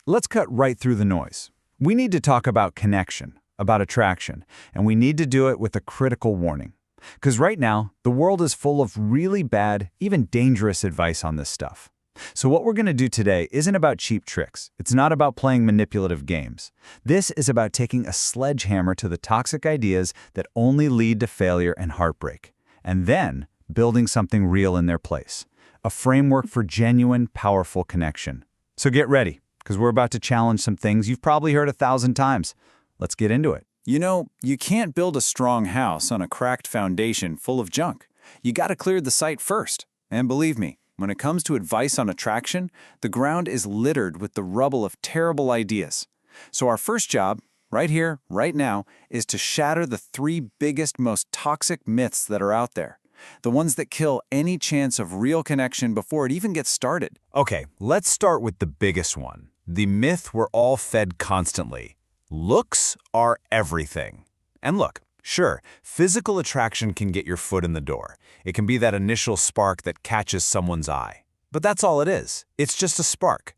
let's cut right through the noise. We need to talk about connection, about attraction, and we need to do it with a critical warning. Because right now, the world is full of really bad, even dangerous advice on this stuff. So what we're going to do today isn't about cheap tricks. It's not about playing manipulative games. This is about taking a sledgehammer to the toxic ideas that only lead to failure and heartbreak, and then building something real in their place. A framework for genuine, powerful connection. So get ready, because we're about to challenge some things you've probably heard 1,000 times. Let's get into it. You know, you can't build a strong house on a cracked foundation full of junk. You gotta clear the site first. And believe me, when it comes to advice on attraction, the ground is littered with the rubble of terrible ideas. So our first job, right here, right now, is to shatter the 3 biggest, most toxic myths that are out there. The ones that kill any chance of real connection before it even gets started. Okay, let's start with the biggest one. The myth we're all fed constantly. Looks are everything. And look, sure, physical attraction can get your foot in the door. It can be that initial spark that catches someone's eye. But that's all it is. It's just a spark.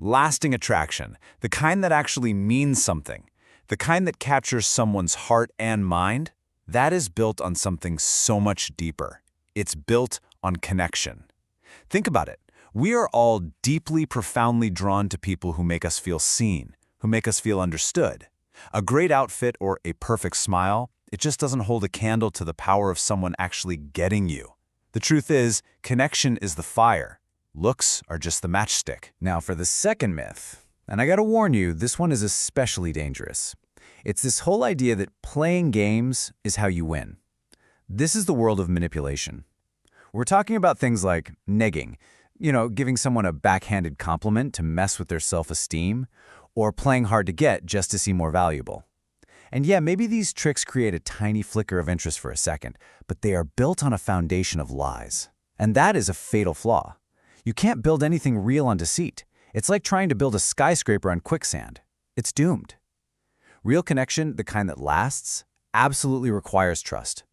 Lasting attraction, the kind that actually means something, the kind that captures someone's heart and mind, that is built on something so much deeper. It's built on connection. Think about it. We are all deeply, profoundly drawn to people who make us feel seen, who make us feel understood. A great outfit or a perfect smile, it just doesn't hold a candle to the power of someone actually getting you. The truth is, connection is the fire. Looks are just the matchstick. Now for the second myth, and I gotta warn you, this one is especially dangerous. It's this whole idea that playing games is how you win. This is the world of manipulation. We're talking about things like negging, giving someone a backhanded compliment to mess with their self-esteem, or playing hard to get just to seem more valuable. And yeah, maybe these tricks create a tiny flicker of interest for a second, but they are built on a foundation of lies. And that is a fatal flaw. You can't build anything real on deceit. It's like trying to build a skyscraper on quicksand. It's doomed. Real connection, the kind that lasts, absolutely requires trust.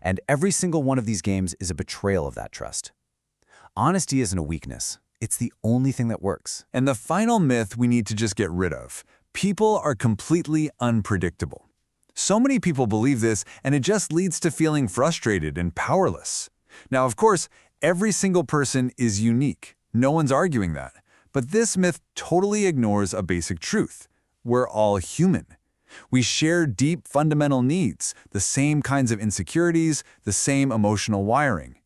And every single one of these games is a betrayal of that trust. Honesty isn't a weakness. It's the only thing that works. And the final myth we need to just get rid of. People are completely unpredictable. So many people believe this, and it just leads to feeling frustrated and powerless. Now, of course, every single person is unique. No one's arguing that. But this myth totally ignores a basic truth. We're all human. We share deep fundamental needs, the same kinds of insecurities, the same emotional wiring.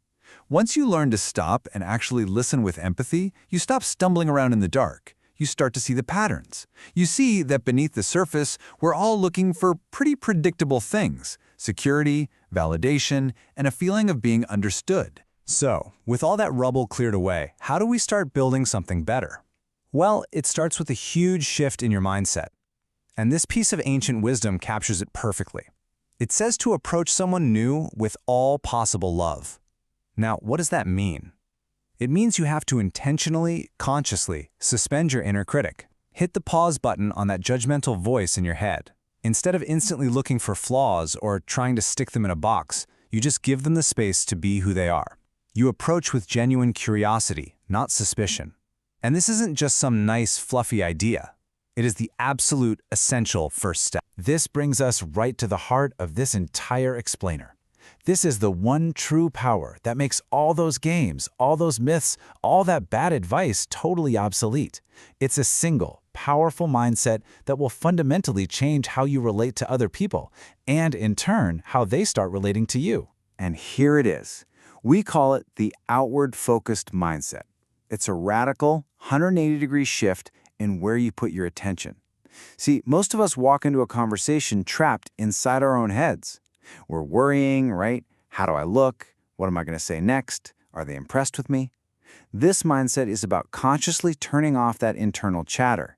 Once you learn to stop and actually listen with empathy, you stop stumbling around in the dark. You start to see the patterns. You see that beneath the surface, we're all looking for pretty predictable things: security, validation, and a feeling of being understood. So, with all that rubble cleared away, how do we start building something better? Well, it starts with a huge shift in your mindset. And this piece of ancient wisdom captures it perfectly. It says to approach someone new with all possible love. Now, what does that mean? It means you have to intentionally, consciously suspend your inner critic. Hit the pause button on that judgmental voice in your head. Instead of instantly looking for flaws or trying to stick them in a box, you just give them the space to be who they are. You approach with genuine curiosity, not suspicion. And this isn't just some nice, fluffy idea. It is the absolute essential first step. This brings us right to the heart of this entire explainer. This is the one true power that makes all those games, all those myths, all that bad advice totally obsolete. It's a single, powerful mindset that will fundamentally change how you relate to other people, and in turn, how they start relating to you. And here it is. We call it the outward-focused mindset. It's a radical, 180-degree shift in where you put your attention. See, most of us walk into a conversation trapped inside our own heads. We're worrying, right? How do I look? What am I going to say next? Are they impressed with me? This mindset is about consciously turning off that internal chatter.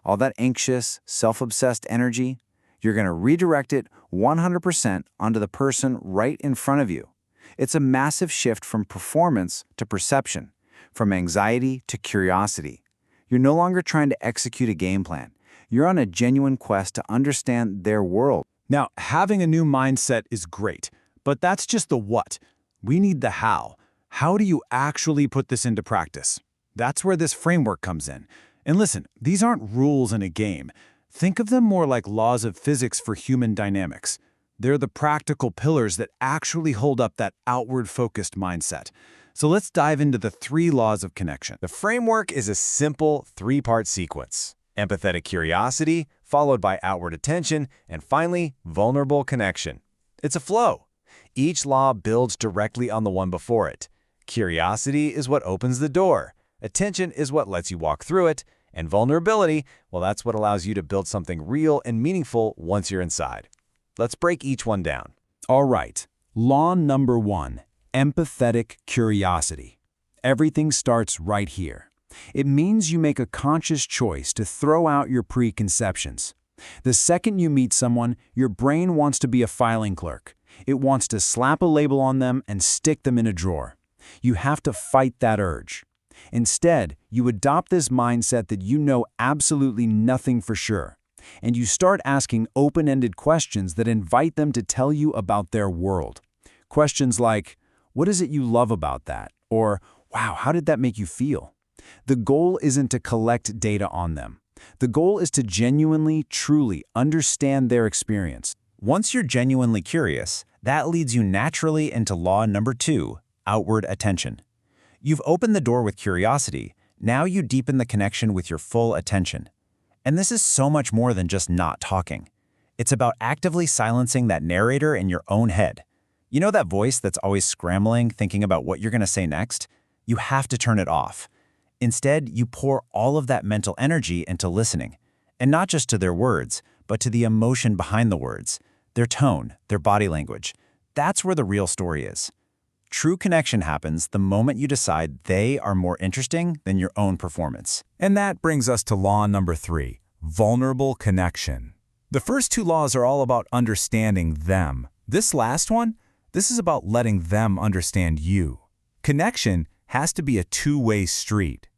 All that anxious, self-obsessed energy, you're going to redirect it 100% onto the person right in front of you. It's a massive shift from performance to perception, from anxiety to curiosity. You're no longer trying to execute a game plan. You're on a genuine quest to understand their world. Now, having a new mindset is great, but that's just the what. We need the how. How do you actually put this into practice? That's where this framework comes in. And listen, these aren't rules in a game. Think of them more like laws of physics for human dynamics. They're the practical pillars that actually hold up that outward-focused mindset. So let's dive into the 3 laws of connection. The framework is a simple 3-part sequence. Empathetic curiosity, followed by outward attention, and finally, vulnerable connection. It's a flow. Each law builds directly on the one before it. Curiosity is what opens the door. Attention is what lets you walk through it. And vulnerability, well, that's what allows you to build something real and meaningful once you're inside. Let's break each one down. All right. Law number 1, empathetic curiosity. Everything starts right here. It means you make a conscious choice to throw out your preconceptions. The second you meet someone, your brain wants to be a filing clerk. It wants to slap a label on them and stick them in a drawer. You have to fight that urge. Instead, you adopt this mindset that you know absolutely nothing for sure, and you start asking open-ended questions that invite them to tell you about their world. Questions like, what is it you love about that? Or, wow, how did that make you feel? The goal isn't to collect data on them. The goal is to genuinely, truly understand their experience. Once you're genuinely curious, that leads you naturally into law number 2, outward attention. You've opened the door with curiosity. Now you deepen the connection with your full attention. And this is so much more than just not talking. It's about actively silencing that narrator in your own head. You know that voice that's always scrambling, thinking about what you're going to say next? You have to turn it off. Instead, you pour all of that mental energy into listening. And not just to their words, but to the emotion behind the words, their tone, their body language. That's where the real story is. True connection happens the moment you decide they are more interesting than your own performance. And that brings us to law number 3, vulnerable connection. The first 2 laws are all about understanding them. This last one, this is about letting them understand you. Connection has to be a two-way street.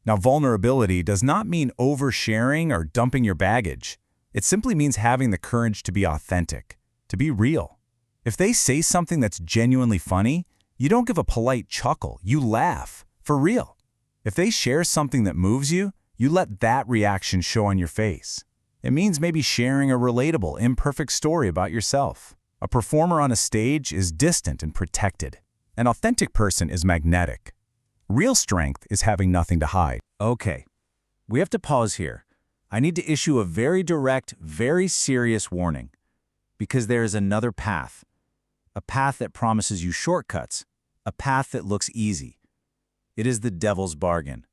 Now, vulnerability does not mean oversharing or dumping your baggage. It simply means having the courage to be authentic, to be real. If they say something that's genuinely funny, you don't give a polite chuckle, you laugh, for real. If they share something that moves you, you let that reaction show on your face. It means maybe sharing a relatable, imperfect story about yourself. A performer on a stage is distant and protected. An authentic person is magnetic. Real strength is having nothing to hide. Okay, we have to pause here. I need to issue a very direct, very serious warning. Because there is another path. A path that promises you shortcuts. A path that looks easy. It is the devil's bargain.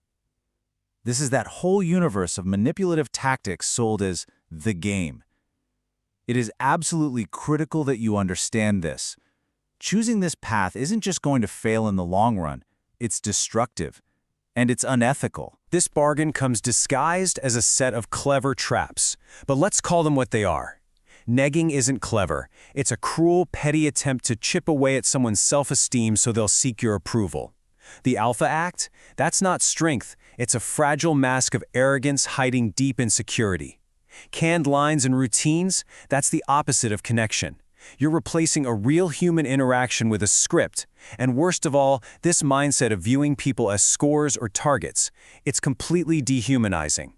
This is that whole universe of manipulative tactics sold as the game. It is absolutely critical that you understand this. Choosing this path isn't just going to fail in the long run. It's destructive. And it's unethical. This bargain comes disguised as a set of clever traps, but let's call them what they are. Negging isn't clever. It's a cruel, petty attempt to chip away at someone's self-esteem so they'll seek your approval. The Alpha Act? That's not strength. It's a fragile mask of arrogance hiding deep insecurity. Canned lines and routines? That's the opposite of connection. You're replacing a real human interaction with a script. And worst of all, this mindset of viewing people as scores or targets. It's completely dehumanizing.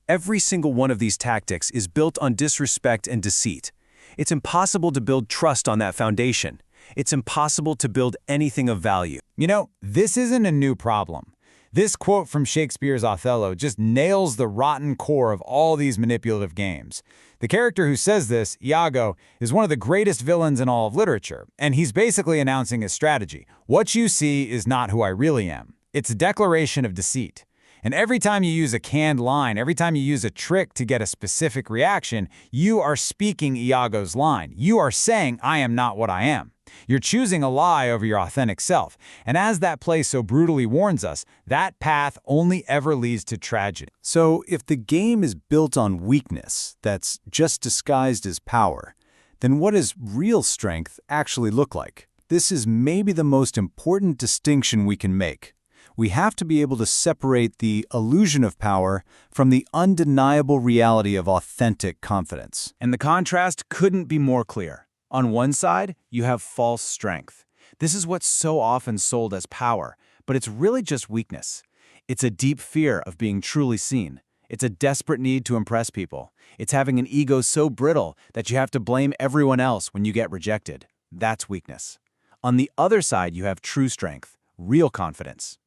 Every single one of these tactics is built on disrespect and deceit. It's impossible to build trust on that foundation. It's impossible to build anything of value. You know, this isn't a new problem. This quote from Shakespeare's Othello just nails the rotten core of all these manipulative games. The character who says this, Iago, is one of the greatest villains in all of literature, and he's basically announcing his strategy. What you see is not who I really am. It's a declaration of deceit. And every time you use a canned line, every time you use a trick to get a specific reaction, you are speaking Iago's line. You are saying, I am not what I am. You're choosing a lie over your authentic self. And as that play so brutally warns us, that path only ever leads to tragedy. So if the game is built on weakness that's just disguised as power, then what does real strength actually look like? This is maybe the most important distinction we can make. We have to be able to separate the illusion of power from the undeniable reality of authentic confidence. And the contrast couldn't be more clear. On one side, you have false strength. This is what's so often sold as power, but it's really just weakness. It's a deep fear of being truly seen. It's a desperate need to impress people. It's having an ego so brittle that you have to blame everyone else when you get rejected. That's weakness. On the other side, you have true strength, real confidence.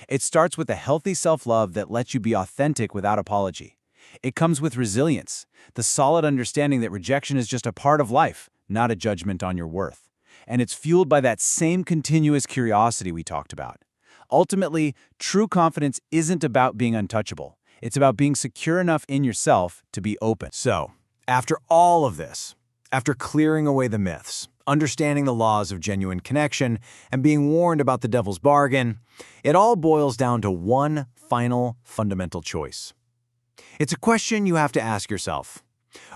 It starts with a healthy self-love that lets you be authentic without apology. It comes with resilience, the solid understanding that rejection is just a part of life, not a judgment on your worth. And it's fueled by that same continuous curiosity we talked about. Ultimately, true confidence isn't about being untouchable. It's about being secure enough in yourself to be open. So, after all of this, after clearing away the myths, understanding the laws of genuine connection, and being warned about the devil's bargain, it all boils down to one final fundamental choice. It's a question you have to ask yourself.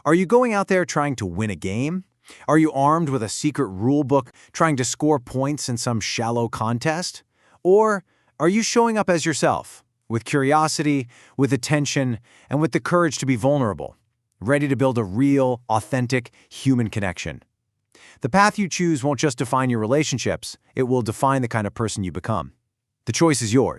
Are you going out there trying to win a game? Are you armed with a secret rule book trying to score points in some shallow contest? Or are you showing up as yourself, with curiosity, with attention, and with the courage to be vulnerable, ready to build a real, authentic, human connection? The path you choose won't just define your relationships, it will define the kind of person you become. The choice is yours.